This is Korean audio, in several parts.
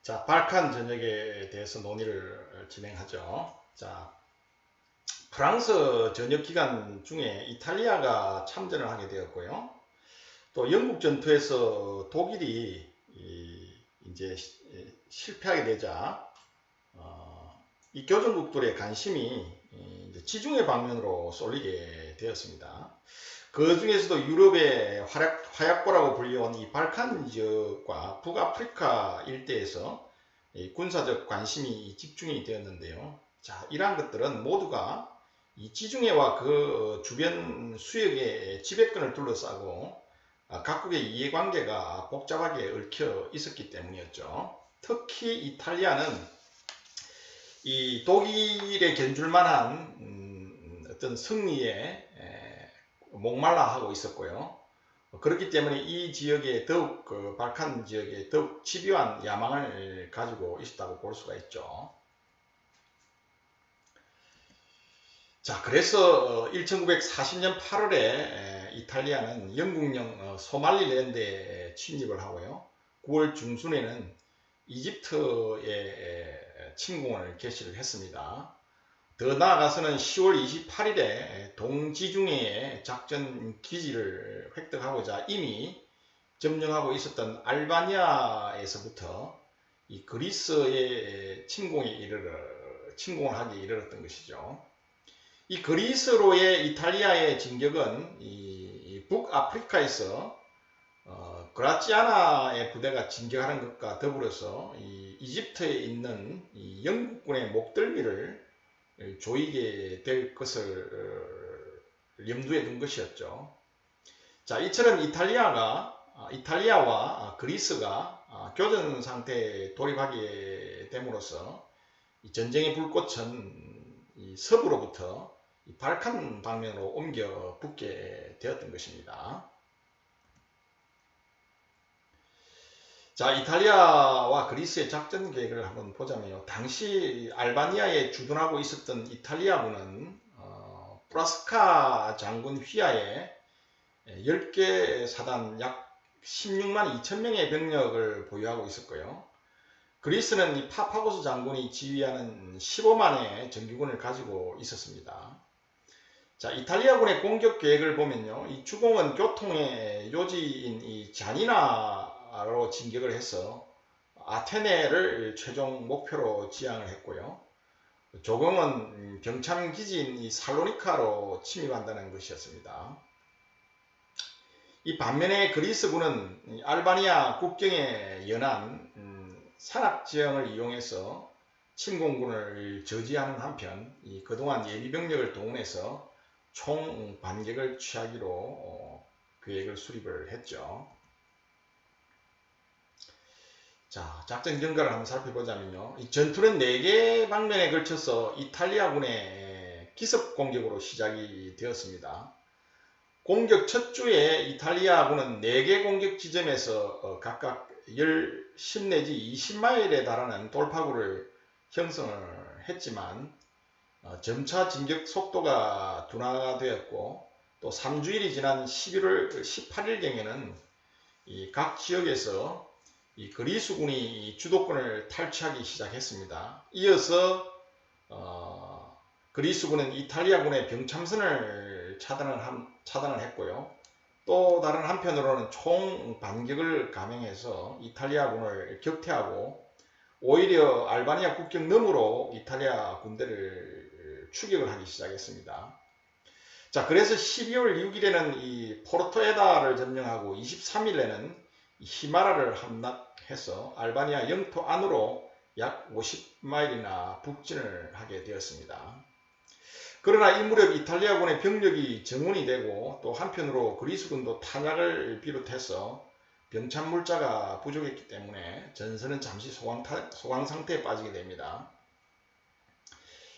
자, 발칸 전역에 대해서 논의를 진행하죠. 자, 프랑스 전역 기간 중에 이탈리아가 참전을 하게 되었고요. 또 영국 전투에서 독일이 이제 실패하게 되자 이 교전국들의 관심이 이제 지중해 방면으로 쏠리게 되었습니다. 그 중에서도 유럽의 화약고라고 불리운 이 발칸 지역과 북아프리카 일대에서 군사적 관심이 집중이 되었는데요. 자, 이러한 것들은 모두가 이 지중해와 그 주변 수역의 지배권을 둘러싸고 각국의 이해관계가 복잡하게 얽혀 있었기 때문이었죠. 특히 이탈리아는 이 독일에 견줄만한 어떤 승리에 목말라 하고 있었고요. 그렇기 때문에 이 지역에 더욱 발칸 지역에 더욱 집요한 야망을 가지고 있었다고 볼 수가 있죠. 자, 그래서 1940년 8월에 이탈리아는 영국령 소말리랜드에 침입을 하고요. 9월 중순에는 이집트에 침공을 개시를 했습니다. 더 나아가서는 10월 28일에 동지중해의 작전 기지를 획득하고자 이미 점령하고 있었던 알바니아에서부터 이 그리스의 침공을 하기 이르렀던 것이죠. 이 그리스로의 이탈리아의 진격은 이 북아프리카에서 그라치아나의 부대가 진격하는 것과 더불어서 이 이집트에 있는 이 영국군의 목덜미를 조이게 될 것을 염두에 둔 것이었죠. 자, 이처럼 이탈리아와 그리스가 교전 상태에 돌입하게 됨으로써 이 전쟁의 불꽃은 이 서부로부터 이 발칸 방면으로 옮겨 붙게 되었던 것입니다. 자, 이탈리아와 그리스의 작전 계획을 한번 보자면요. 당시 알바니아에 주둔하고 있었던 이탈리아군은 프라스카 장군 휘하에 10개 사단 약 16만 2천 명의 병력을 보유하고 있었고요. 그리스는 이 파파고스 장군이 지휘하는 15만의 정규군을 가지고 있었습니다. 자, 이탈리아군의 공격 계획을 보면요. 이 주공은 교통의 요지인 이 자니나로 진격을 해서 아테네를 최종 목표로 지향을 했고요. 조공은 병참 기지인 이 살로니카로 침입한다는 것이었습니다. 이 반면에 그리스군은 알바니아 국경에 연한 산악지형을 이용해서 침공군을 저지하는 한편 그동안 예비병력을 동원해서 총 반격을 취하기로 계획을 수립을 했죠. 자, 작전 경과를 한번 살펴보자면요. 이 전투는 4개 방면에 걸쳐서 이탈리아군의 기습 공격으로 시작이 되었습니다. 공격 첫 주에 이탈리아군은 4개 공격 지점에서 각각 10 내지 20마일에 달하는 돌파구를 형성을 했지만 점차 진격 속도가 둔화되었고 또 3주일이 지난 11월 18일경에는 각 지역에서 이 그리스군이 주도권을 탈취하기 시작했습니다. 이어서 그리스군은 이탈리아군의 병참선을 차단을 했고요. 또 다른 한편으로는 총 반격을 감행해서 이탈리아군을 격퇴하고 오히려 알바니아 국경 너머로 이탈리아 군대를 추격을 하기 시작했습니다. 자, 그래서 12월 6일에는 이 포르토에다를 점령하고 23일에는 히마라를 함락해서 알바니아 영토 안으로 약 50마일이나 북진을 하게 되었습니다. 그러나 이 무렵 이탈리아군의 병력이 정원이 되고 또 한편으로 그리스군도 탄약을 비롯해서 병참 물자가 부족했기 때문에 전선은 잠시 소강 상태에 빠지게 됩니다.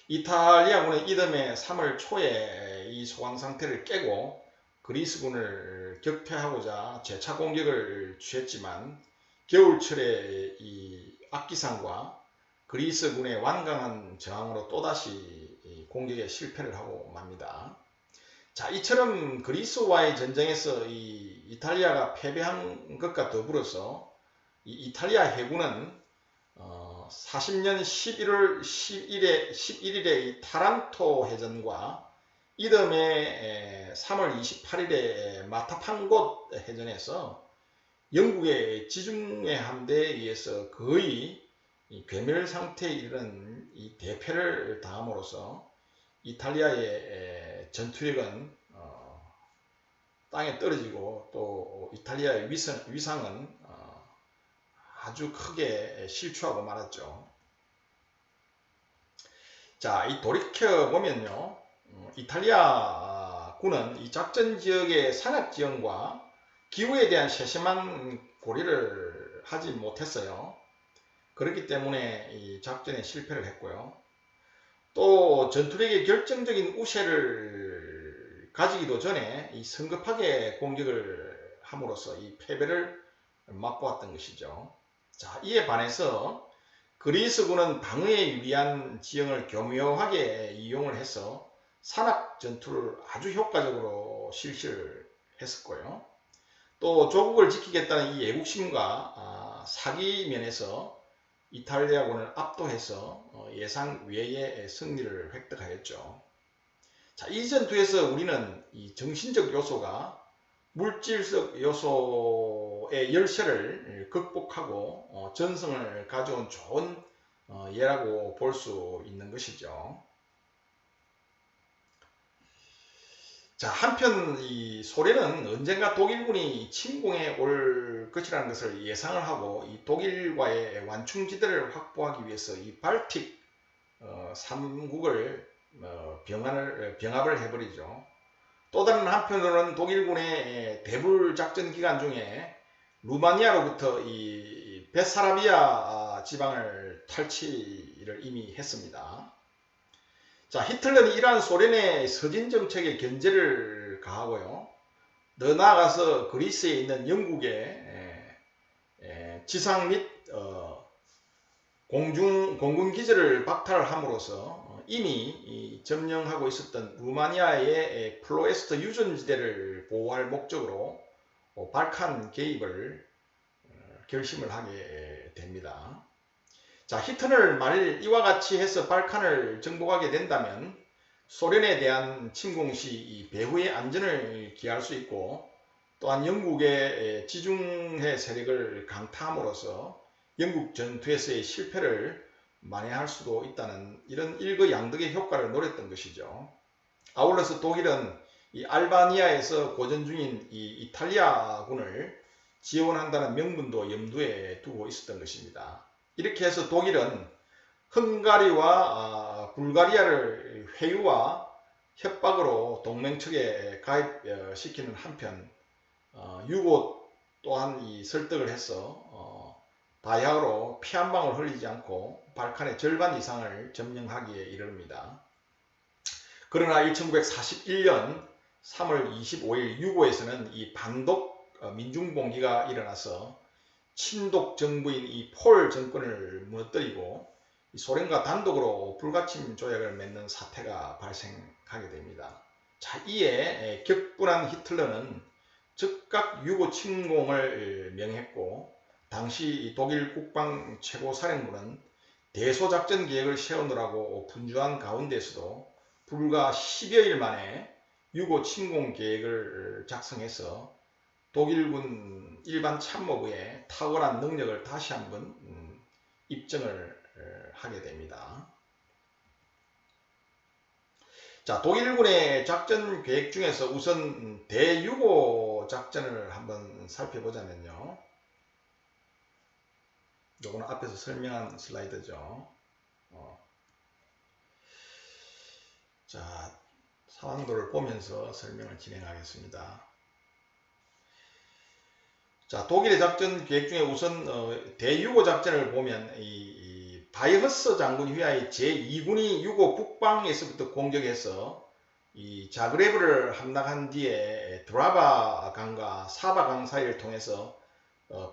이탈리아군은 이듬해 3월 초에 이 소강 상태를 깨고 그리스군을 격퇴하고자 재차 공격을 취했지만 겨울철에 이 악기상과 그리스군의 완강한 저항으로 또다시 공격에 실패를 하고 맙니다. 자, 이처럼 그리스와의 전쟁에서 이탈리아가 패배한 것과 더불어서 이탈리아 해군은 40년 11월 11일에 이 타란토 해전과 이듬해 3월 28일에 마타판곳 해전에서 영국의 지중해 함대에 의해서 거의 괴멸 상태에 이르는 이 대패를 당함으로써 이탈리아의 전투력은 땅에 떨어지고 또 이탈리아의 위상은 아주 크게 실추하고 말았죠. 자, 이 돌이켜 보면요, 이탈리아군은 이 작전 지역의 산악 지형과 기후에 대한 세심한 고려를 하지 못했어요. 그렇기 때문에 이 작전에 실패를 했고요. 또 전투력의 결정적인 우세를 가지기도 전에 이 성급하게 공격을 함으로써 이 패배를 맛보았던 것이죠. 자, 이에 반해서 그리스군은 방어에 유리한 지형을 교묘하게 이용을 해서 산악 전투를 아주 효과적으로 실시를 했었고요. 또 조국을 지키겠다는 이 애국심과 사기 면에서 이탈리아군을 압도해서 예상 외의 승리를 획득하였죠. 자, 이 전투에서 우리는 이 정신적 요소가 물질적 요소의 열세를 극복하고 전승을 가져온 좋은 예라고 볼 수 있는 것이죠. 자, 한편 이 소련은 언젠가 독일군이 침공해 올 것이라는 것을 예상을 하고 이 독일과의 완충지대를 확보하기 위해서 이 발틱 3국을 병합을 해버리죠. 또 다른 한편으로는 독일군의 대불 작전 기간 중에 루마니아로부터 이 베사라비아 지방을 탈취를 이미 했습니다. 자, 히틀러는 이러한 소련의 서진 정책에 견제를 가하고요. 더 나아가서 그리스에 있는 영국의 지상 및 공군 기지를 박탈함으로써 이미 점령하고 있었던 루마니아의 플로에스트 유전지대를 보호할 목적으로 발칸 개입을 결심을 하게 됩니다. 자, 히틀러를 만일 이와 같이 해서 발칸을 정복하게 된다면 소련에 대한 침공 시 배후의 안전을 기할 수 있고, 또한 영국의 지중해 세력을 강타함으로써 영국 전투에서의 실패를 만회할 수도 있다는 이런 일거양득의 효과를 노렸던 것이죠. 아울러서 독일은 이 알바니아에서 고전 중인 이 이탈리아군을 지원한다는 명분도 염두에 두고 있었던 것입니다. 이렇게 해서 독일은 헝가리와 불가리아를 회유와 협박으로 동맹측에 가입시키는 한편 유고 또한 이 설득을 해서 바야흐로 피 한 방울 흘리지 않고 발칸의 절반 이상을 점령하기에 이릅니다. 그러나 1941년 3월 25일 유고에서는 이 반독 민중봉기가 일어나서 친독 정부인 이 폴 정권을 무너뜨리고 소련과 단독으로 불가침 조약을 맺는 사태가 발생하게 됩니다. 자, 이에 격분한 히틀러는 즉각 유고 침공을 명했고, 당시 독일 국방 최고사령부는 대소작전 계획을 세우느라고 분주한 가운데서도 불과 10여일 만에 유고 침공 계획을 작성해서 독일군 일반 참모부의 탁월한 능력을 다시 한번 입증을 하게 됩니다. 자, 독일군의 작전 계획 중에서 우선 대유고 작전을 한번 살펴보자면요. 요거는 앞에서 설명한 슬라이드죠. 자, 상황도를 보면서 설명을 진행하겠습니다. 자, 독일의 작전 계획 중에 우선 대유고 작전을 보면 이 바이허스 장군 휘하의 제2군이 유고 북방에서부터 공격해서 이 자그레브를 함락한 뒤에 드라바 강과 사바 강 사이를 통해서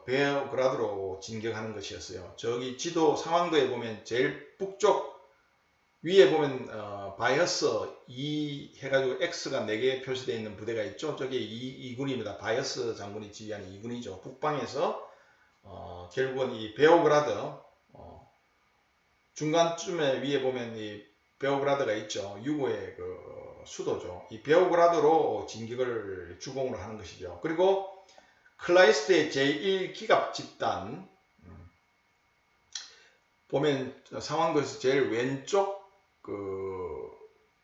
베어그라드로 진격하는 것이었어요. 저기 지도 상황도에 보면 제일 북쪽 위에 보면 바이어스 2 해가지고 X가 4개 표시되어 있는 부대가 있죠. 저게 2군입니다. 바이어스 장군이 지휘하는 2군이죠. 북방에서 결국은 이 베오그라드 중간쯤에 위에 보면 이 베오그라드가 있죠. 유고의 그 수도죠. 이 베오그라드로 진격을 주공으로 하는 것이죠. 그리고 클라이스트의 제1기갑 집단, 보면 상황도에서 제일 왼쪽 그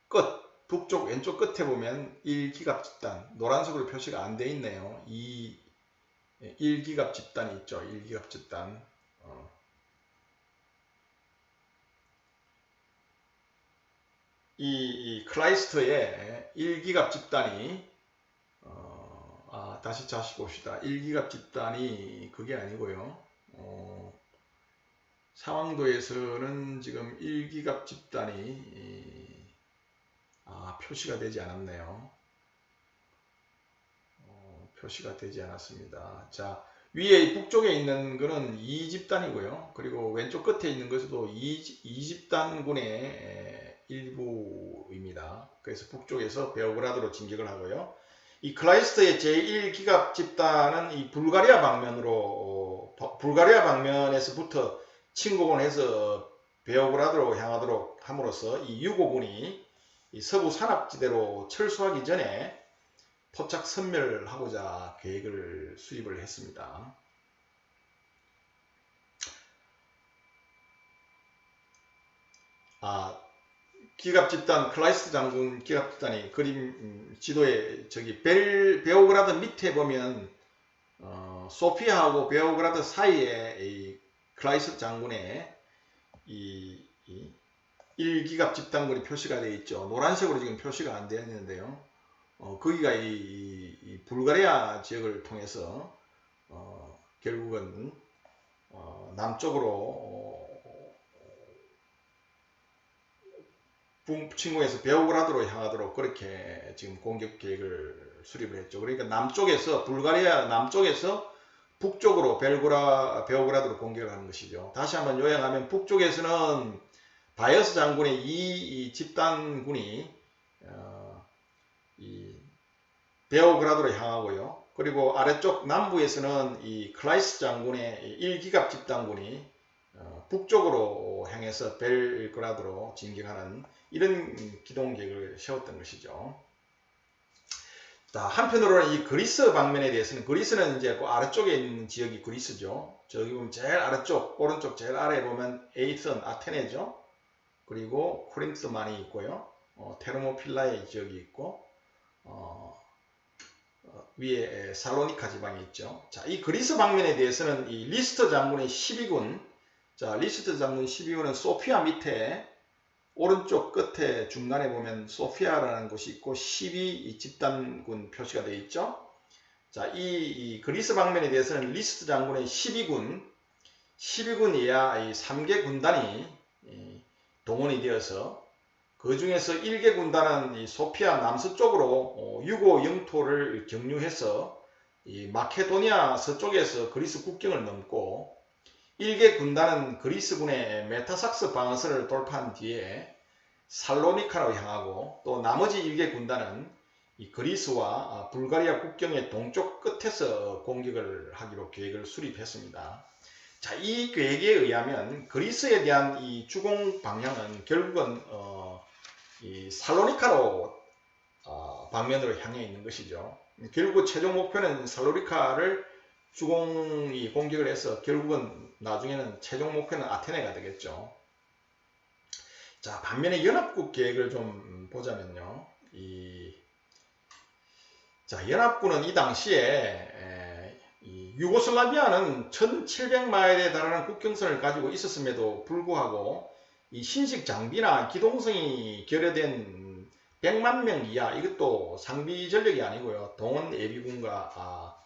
끝, 북쪽 왼쪽 끝에 보면 1기갑 집단, 노란색으로 표시가 안 돼 있네요. 이 1기갑 집단이 있죠. 1기갑 집단. 이 클라이스트의 1기갑 집단이 다시 봅시다. 1기갑 집단이 그게 아니고요. 상황도에서는 지금 1기갑 집단이 표시가 되지 않았네요. 표시가 되지 않았습니다. 자, 위에 북쪽에 있는 거는 2집단이고요. 그리고 왼쪽 끝에 있는 것도 2집단군의 일부입니다. 그래서 북쪽에서 베오그라드로 진격을 하고요. 이 클라이스트의 제1기갑 집단은 이 불가리아 방면에서부터 침공을 해서 베오그라드로 향하도록 함으로써 이 유고군이 이 서부 산악지대로 철수하기 전에 포착 섬멸하고자 계획을 수립을 했습니다. 기갑집단, 클라이스트 장군 기갑집단이 그림 지도에 저기 베오그라드 밑에 보면 소피아하고 베오그라드 사이에 이 클라이스트 장군의 이 1기갑 집단군이 표시가 되어 있죠. 노란색으로 지금 표시가 안 되어 있는데요. 거기가 이 불가리아 지역을 통해서 결국은 남쪽으로 침공해서 베오그라드로 향하도록 그렇게 지금 공격 계획을 수립을 했죠. 그러니까 남쪽에서 불가리아 남쪽에서 북쪽으로 베오그라드로 공격을 하는 것이죠. 다시 한번 요약하면 북쪽에서는 바이어스 장군의 이 집단군이 이 베오그라드로 향하고요. 그리고 아래쪽 남부에서는 이 클라이스 장군의 1기갑 집단군이 북쪽으로 향해서 벨그라드로 진격하는 이런 기동 계획을 세웠던 것이죠. 자, 한편으로는 이 그리스 방면에 대해서는, 그리스는 이제 그 아래쪽에 있는 지역이 그리스죠. 저기 보면 제일 아래쪽, 오른쪽 제일 아래에 보면 에이선, 아테네죠. 그리고 코린트만이 있고요. 테르모필라의 지역이 있고, 위에 살로니카 지방이 있죠. 자, 이 그리스 방면에 대해서는 이 리스트 장군의 12군, 자, 리스트 장군 12군은 소피아 밑에 오른쪽 끝에 중간에 보면 소피아라는 곳이 있고 12 집단군 표시가 되어 있죠. 자, 이 그리스 방면에 대해서는 리스트 장군의 12군 이하 이 3개 군단이 동원이 되어서 그 중에서 1개 군단은 이 소피아 남서쪽으로 유고 영토를 경유해서 이 마케도니아 서쪽에서 그리스 국경을 넘고 1개 군단은 그리스군의 메타삭스 방어선을 돌파한 뒤에 살로니카로 향하고, 또 나머지 1개 군단은 이 그리스와 불가리아 국경의 동쪽 끝에서 공격을 하기로 계획을 수립했습니다. 자, 이 계획에 의하면 그리스에 대한 이 주공 방향은 결국은 이 살로니카로 방면으로 향해 있는 것이죠. 결국 최종 목표는 살로니카를 주공이 공격을 해서 결국은 나중에는 최종 목표는 아테네가 되겠죠. 자, 반면에 연합국 계획을 좀 보자면요. 연합군은 이 당시에 유고슬라비아는 1700마일에 달하는 국경선을 가지고 있었음에도 불구하고 이 신식 장비나 기동성이 결여된 100만 명 이하, 이것도 상비 전력이 아니고요. 동원 예비군과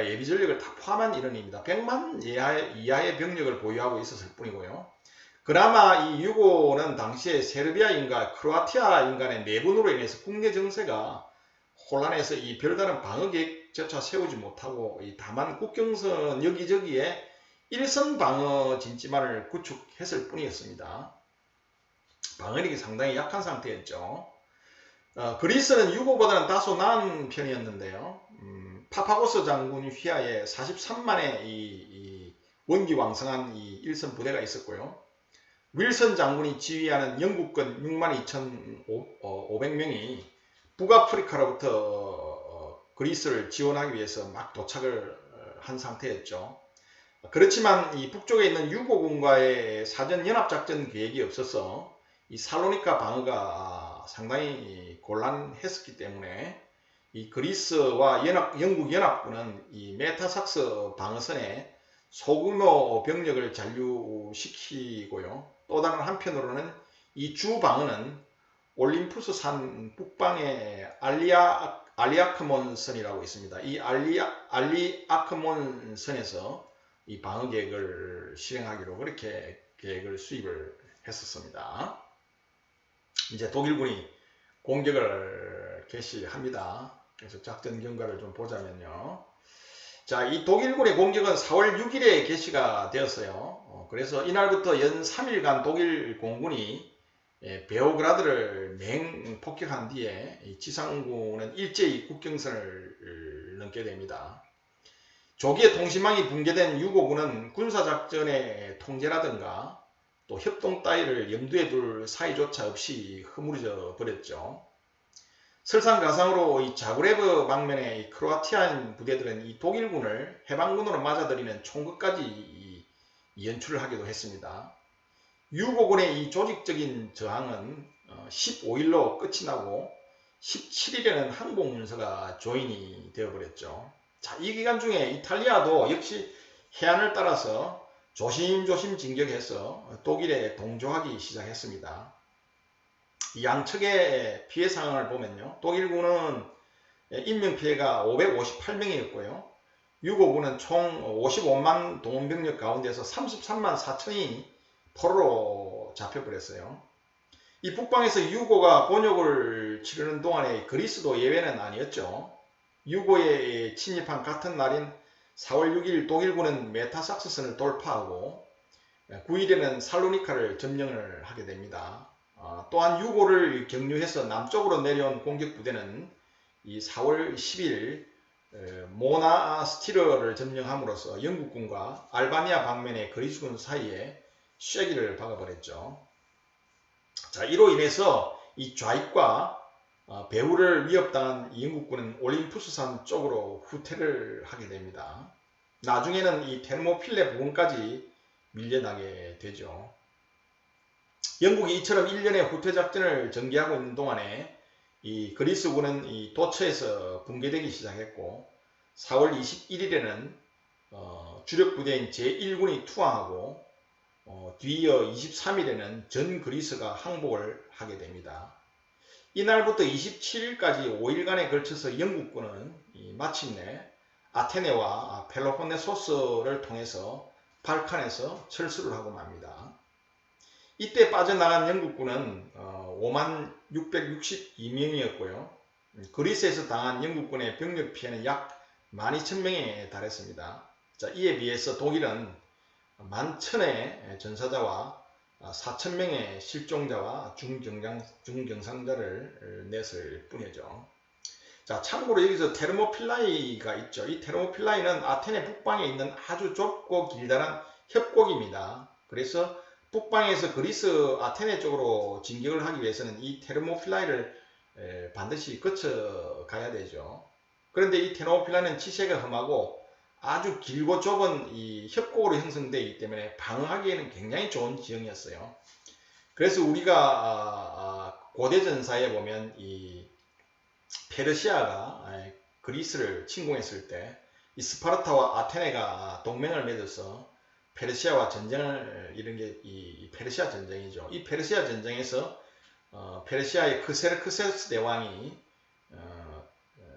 예비 전력을 다 포함한 인원입니다. 100만 이하의 병력을 보유하고 있었을 뿐이고요. 그나마 이 유고는 당시에 세르비아인과 크로아티아인 간의 내분으로 인해서 국내 정세가 혼란해서 이 별다른 방어 계획조차 세우지 못하고 다만 국경선 여기저기에 일선 방어 진지만을 구축했을 뿐이었습니다. 방어력이 상당히 약한 상태였죠. 그리스는 유고보다는 다소 나은 편이었는데요. 파파고스 장군이 휘하에 43만의 원기왕성한 이 일선 부대가 있었고요. 윌슨 장군이 지휘하는 영국군 62,500명이 북아프리카로부터 그리스를 지원하기 위해서 막 도착을 한 상태였죠. 그렇지만 이 북쪽에 있는 유고군과의 사전 연합작전 계획이 없어서 이 살로니카 방어가 상당히 곤란했었기 때문에 이 그리스와 영국 연합군은 이 메타삭스 방어선에 소규모 병력을 잔류시키고요. 또 다른 한편으로는 이 주 방어는 올림푸스 산 북방의 알리아크몬선이라고 있습니다. 이 알리아크몬선에서 이 방어 계획을 실행하기로 그렇게 계획을 수립을 했었습니다. 이제 독일군이 공격을 개시합니다. 그래서 작전 경과를 좀 보자면요. 자, 이 독일군의 공격은 4월 6일에 개시가 되었어요. 그래서 이날부터 연 3일간 독일 공군이 베오그라드를 맹폭격한 뒤에 지상군은 일제히 국경선을 넘게 됩니다. 조기에 통신망이 붕괴된 유고군은 군사작전의 통제라든가 또 협동 따위를 염두에 둘 사이조차 없이 허물어져 버렸죠. 설상가상으로 이 자그레브 방면의 크로아티안 부대들은 이 독일군을 해방군으로 맞아들이는 총극까지 연출을 하기도 했습니다. 유고군의 이 조직적인 저항은 15일로 끝이 나고 17일에는 항복문서가 조인이 되어버렸죠. 자, 이 기간 중에 이탈리아도 역시 해안을 따라서 조심조심 진격해서 독일에 동조하기 시작했습니다. 양측의 피해 상황을 보면요. 독일군은 인명피해가 558명이었고요. 유고군은 총 55만 동원병력 가운데서 33만 4천이 포로로 잡혀버렸어요. 이 북방에서 유고가 곤욕을 치르는 동안에 그리스도 예외는 아니었죠. 유고에 침입한 같은 날인 4월 6일 독일군은 메타삭스선을 돌파하고 9일에는 살로니카를 점령을 하게 됩니다. 또한 유고를 경유해서 남쪽으로 내려온 공격부대는 이 4월 10일 모나스티르를 점령함으로써 영국군과 알바니아 방면의 그리스군 사이에 쐐기를 박아버렸죠. 자, 이로 인해서 이 좌익과 배후를 위협당한 영국군은 올림푸스산 쪽으로 후퇴를 하게 됩니다. 나중에는 이 테르모필레 부근까지 밀려나게 되죠. 영국이 이처럼 1년의 후퇴 작전을 전개하고 있는 동안에 이 그리스군은 이 도처에서 붕괴되기 시작했고 4월 21일에는 주력 부대인 제1군이 투항하고 뒤이어 23일에는 전 그리스가 항복을 하게 됩니다. 이날부터 27일까지 5일간에 걸쳐서 영국군은 마침내 아테네와 펠로폰네소스를 통해서 발칸에서 철수를 하고 맙니다. 이때 빠져나간 영국군은 5만 662명이었고요. 그리스에서 당한 영국군의 병력 피해는 약 12,000명에 달했습니다. 자, 이에 비해서 독일은 11,000의 전사자와 4,000명의 실종자와 중경상자를 냈을 뿐이죠. 자, 참고로 여기서 테르모필라이가 있죠. 이 테르모필라이는 아테네 북방에 있는 아주 좁고 길다란 협곡입니다. 그래서 북방에서 그리스 아테네 쪽으로 진격을 하기 위해서는 이 테르모필라이를 반드시 거쳐 가야 되죠. 그런데 이 테르모필라이는 지세가 험하고 아주 길고 좁은 이 협곡으로 형성되어 있기 때문에 방어하기에는 굉장히 좋은 지형이었어요. 그래서 우리가 고대 전사에 보면 이 페르시아가 그리스를 침공했을 때 이 스파르타와 아테네가 동맹을 맺어서 페르시아와 전쟁을 이룬 게 이 페르시아 전쟁이죠. 이 페르시아 전쟁에서 페르시아의 크세르크세스 대왕이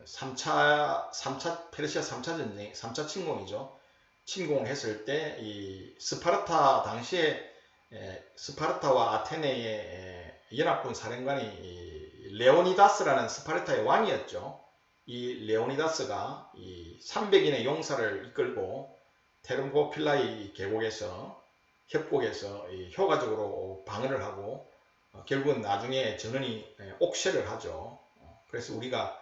3차 페르시아 3차 전쟁, 3차 침공이죠. 침공을 했을 때 이 스파르타 당시에 스파르타와 아테네의 연합군 사령관이 레오니다스라는 스파르타의 왕이었죠. 이 레오니다스가 이 300인의 용사를 이끌고 테르모필라이 계곡에서 협곡에서 효과적으로 방어를 하고 결국은 나중에 전원이 옥쇄를 하죠. 그래서 우리가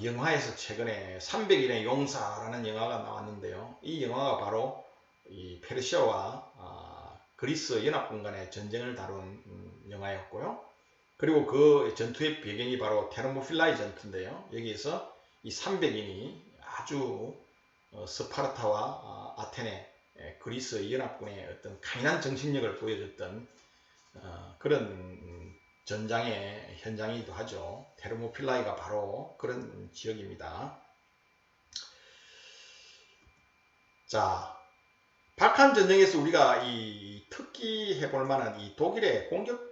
영화에서 최근에 300일의 용사라는 영화가 나왔는데요. 이 영화가 바로 이 페르시아와 그리스 연합군 간의 전쟁을 다룬 영화였고요. 그리고 그 전투의 배경이 바로 테르모필라이 전투인데요. 여기에서 이 300인이 아주 스파르타와 아테네, 그리스 연합군의 어떤 강인한 정신력을 보여줬던 그런 전장의 현장이기도 하죠. 테르모필라이가 바로 그런 지역입니다. 자, 발칸 전쟁에서 우리가 이 특기해 볼 만한 이 독일의 공격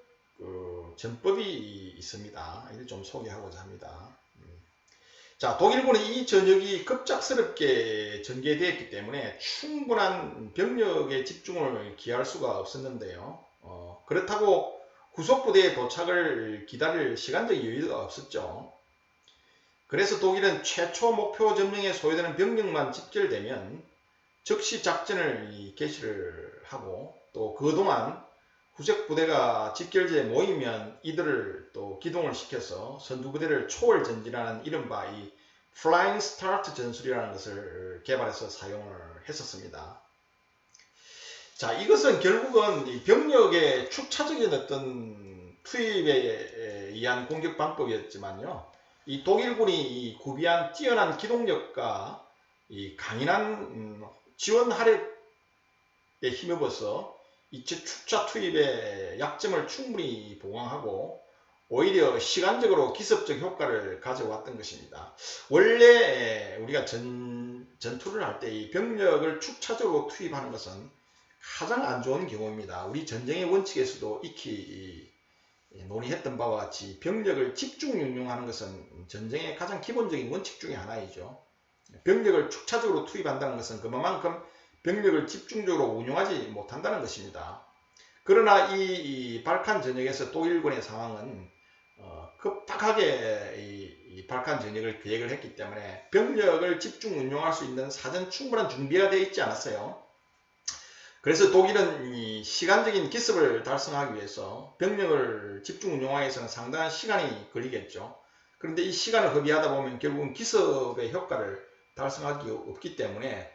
전법이 있습니다. 이를 좀 소개하고자 합니다. 자, 독일군은 이 전역이 급작스럽게 전개되었기 때문에 충분한 병력의 집중을 기할 수가 없었는데요. 그렇다고 후속 부대의 도착을 기다릴 시간적 여유가 없었죠. 그래서 독일은 최초 목표 점령에 소요되는 병력만 집결되면 즉시 작전을 개시를 하고, 또 그동안 후속 부대가 집결지에 모이면 이들을 또 기동을 시켜서 선두부대를 초월 전진하는 이른바 이 Flying Start 전술이라는 것을 개발해서 사용을 했었습니다. 자, 이것은 결국은 이 병력의 축차적인 어떤 투입에 의한 공격 방법이었지만요, 이 독일군이 이 구비한 뛰어난 기동력과 이 강인한 지원 화력에 힘입어서 이 축차 투입의 약점을 충분히 보강하고 오히려 시간적으로 기습적 효과를 가져왔던 것입니다. 원래 우리가 전투를 할 때 이 병력을 축차적으로 투입하는 것은 가장 안 좋은 경우입니다. 우리 전쟁의 원칙에서도 익히 논의했던 바와 같이 병력을 집중 운용하는 것은 전쟁의 가장 기본적인 원칙 중에 하나이죠. 병력을 축차적으로 투입한다는 것은 그만큼 병력을 집중적으로 운용하지 못한다는 것입니다. 그러나 이 발칸 전역에서 독일군의 상황은 급박하게 이 발칸 전역을 계획을 했기 때문에 병력을 집중 운용할 수 있는 사전 충분한 준비가 되어 있지 않았어요. 그래서 독일은 이 시간적인 기습을 달성하기 위해서 병력을 집중 운용하기 위해서는 상당한 시간이 걸리겠죠. 그런데 이 시간을 허비하다 보면 결국은 기습의 효과를 달성하기 없기 때문에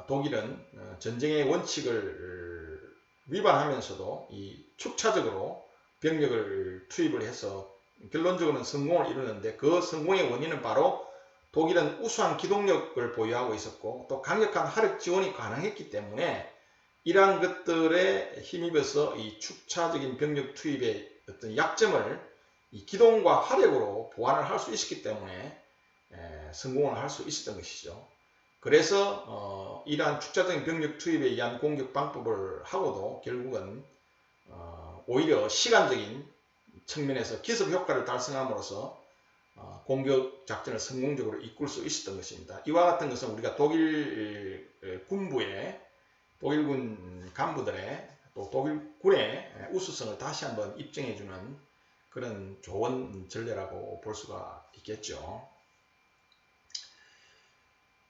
독일은 전쟁의 원칙을 위반하면서도 이 축차적으로 병력을 투입을 해서 결론적으로는 성공을 이루는데, 그 성공의 원인은 바로 독일은 우수한 기동력을 보유하고 있었고 또 강력한 화력 지원이 가능했기 때문에 이러한 것들에 힘입어서 이 축차적인 병력 투입의 어떤 약점을 이 기동과 화력으로 보완을 할 수 있었기 때문에 성공을 할 수 있었던 것이죠. 그래서 이러한 축차적인 병력 투입에 의한 공격 방법을 하고도 결국은 오히려 시간적인 측면에서 기습 효과를 달성함으로써 공격 작전을 성공적으로 이끌 수 있었던 것입니다. 이와 같은 것은 우리가 독일 군부의 독일군 간부들의 또 독일군의 우수성을 다시 한번 입증해주는 그런 좋은 전례라고 볼 수가 있겠죠.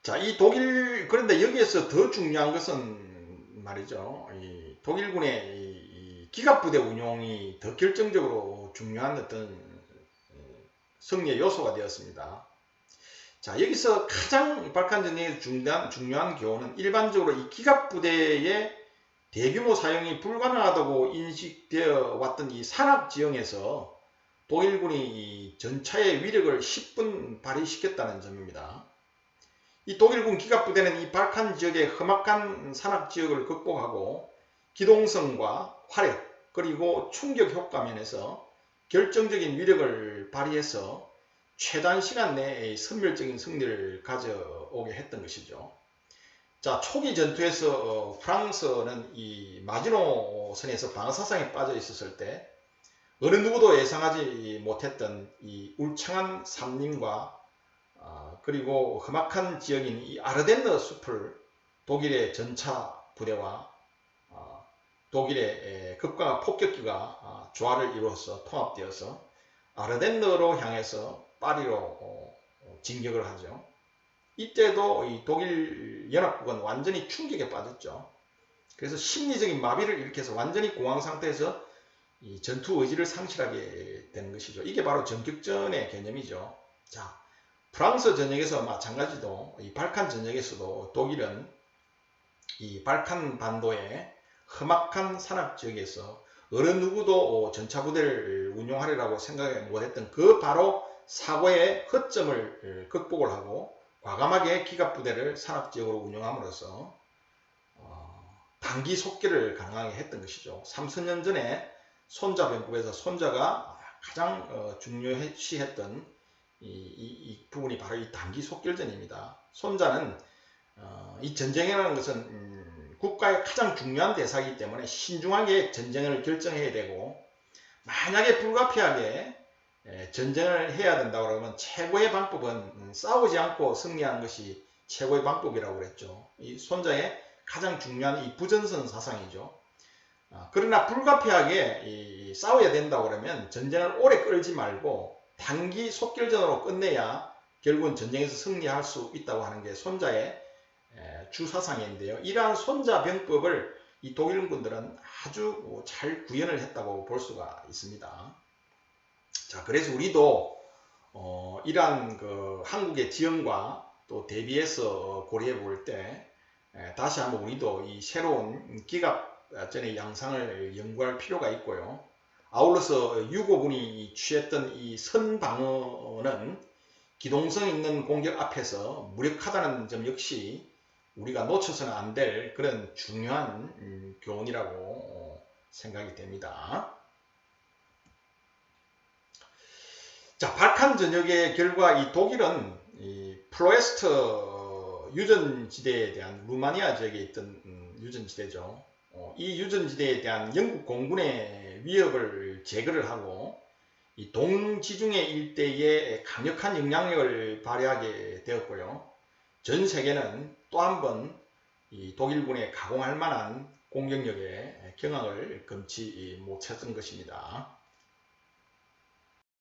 자, 이 독일, 그런데 여기에서 더 중요한 것은 말이죠, 이 독일군의 이 기갑부대 운용이 더 결정적으로 중요한 어떤 승리의 요소가 되었습니다. 자, 여기서 가장 발칸 전쟁에서 중요한 교훈은 일반적으로 이 기갑부대의 대규모 사용이 불가능하다고 인식되어 왔던 이 산악 지형에서 독일군이 이 전차의 위력을 10분 발휘시켰다는 점입니다. 이 독일군 기갑부대는 이 발칸 지역의 험악한 산악 지역을 극복하고 기동성과 화력 그리고 충격 효과 면에서 결정적인 위력을 발휘해서 최단 시간 내에 선멸적인 승리를 가져오게 했던 것이죠. 자, 초기 전투에서 프랑스는 이 마지노 선에서 방사선에 빠져 있었을 때 어느 누구도 예상하지 못했던 이 울창한 산림과 그리고 험악한 지역인 이 아르덴느 숲을 독일의 전차 부대와 독일의 급강한 폭격기가 조화를 이루어서 통합되어서 아르덴느로 향해서 파리로 진격을 하죠. 이때도 이 독일 연합국은 완전히 충격에 빠졌죠. 그래서 심리적인 마비를 일으켜서 완전히 공황 상태에서 이 전투 의지를 상실하게 되는 것이죠. 이게 바로 전격전의 개념이죠. 자, 프랑스 전역에서 마찬가지로 이 발칸 전역에서도 독일은 이 발칸 반도의 험악한 산악 지역에서 어느 누구도 전차부대를 운용하리라고 생각 못했던 그 바로 사고의 허점을 극복을 하고 과감하게 기갑부대를 산악지역으로 운영함으로써 단기 속기를 가능하게 했던 것이죠. 3천년 전에 손자병법에서 손자가 가장 중요시했던 이 부분이 바로 이 단기 속결전입니다. 손자는 이 전쟁이라는 것은 국가의 가장 중요한 대사이기 때문에 신중하게 전쟁을 결정해야 되고, 만약에 불가피하게 전쟁을 해야 된다고 그러면 최고의 방법은 싸우지 않고 승리하는 것이 최고의 방법이라고 그랬죠. 이 손자의 가장 중요한 이 부전선 사상이죠. 그러나 불가피하게 싸워야 된다고 그러면 전쟁을 오래 끌지 말고 단기 속결전으로 끝내야 결국은 전쟁에서 승리할 수 있다고 하는 게 손자의 주 사상인데요. 이러한 손자 병법을 이 독일군들은 아주 잘 구현을 했다고 볼 수가 있습니다. 자, 그래서 우리도 이러한 그 한국의 지형과 또 대비해서 고려해 볼 때 다시 한번 우리도 이 새로운 기갑전의 양상을 연구할 필요가 있고요. 아울러서 유고군이 취했던 이 선방어는 기동성 있는 공격 앞에서 무력하다는 점 역시 우리가 놓쳐서는 안 될 그런 중요한 교훈이라고 생각이 됩니다. 자, 발칸 전역의 결과 이 독일은 이 플로에스트 유전지대에 대한 루마니아 지역에 있던 유전지대죠. 이 유전지대에 대한 영국 공군의 위협을 제거를 하고 이 동지중해 일대에 강력한 영향력을 발휘하게 되었고요. 전 세계는 또 한 번 이 독일군에 가공할 만한 공격력의 경악을 금치 못했던 것입니다.